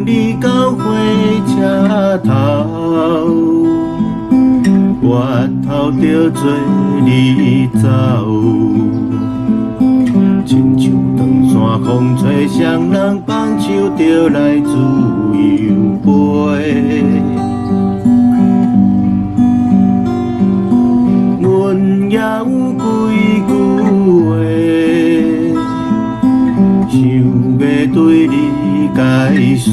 你到火车头，我头着做你走，亲像长线风吹双人放手着来自由飞。阮也有几句话，想要对你解说。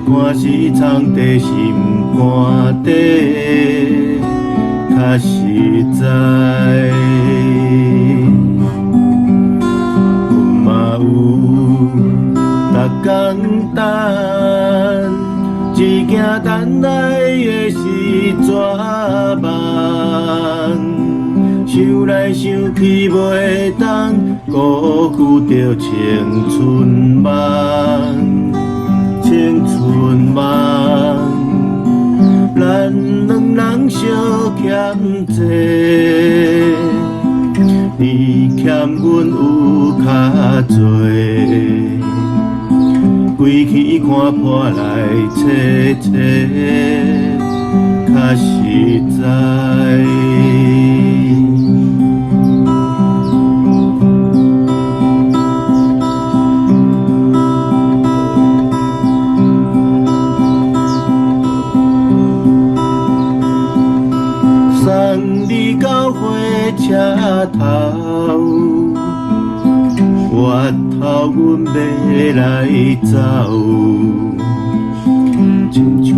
看是藏在心肝底，较实在。阮嘛有逐工等，一件等来的是绝望。想来想去袂当辜负着青春梦。青春梦，咱两人相欠债，你欠阮有较多，归去看破来切切，较实在。送你到火车头，我头阮要来走，亲像长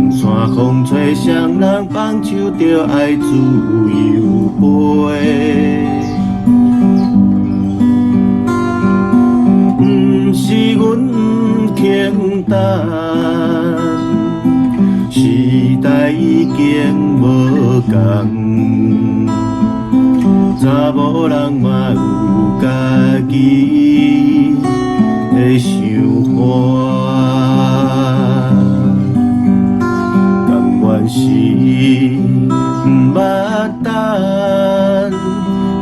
线风吹双人放手着爱自由飞。不是阮不肯等。时代已经无同，查某人嘛有家己的想法，甘愿是不捌等，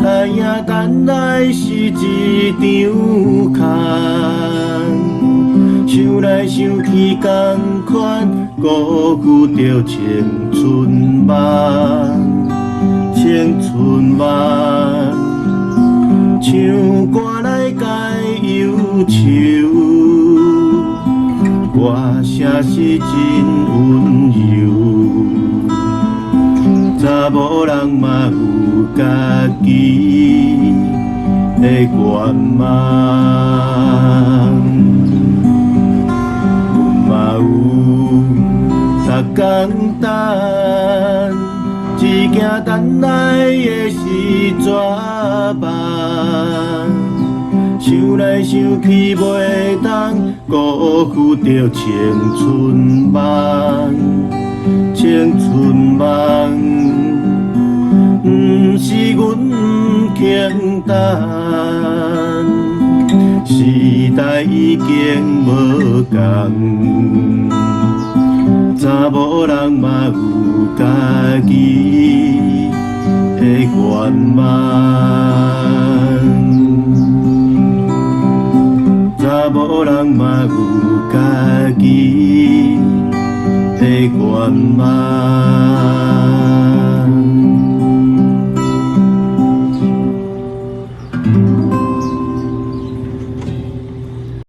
但也等来是一场空。想来想去同款，辜负着青春梦，青春梦。唱歌来解忧愁，歌声是真温柔。查某人嘛有家己的愿望。逐工等，一件等来的是绝望。想来想去袂当辜负着青春梦，青春梦。不是阮不肯等，时代已经无同。查某人嘛有家己的愿望，查某人嘛有家己的愿望。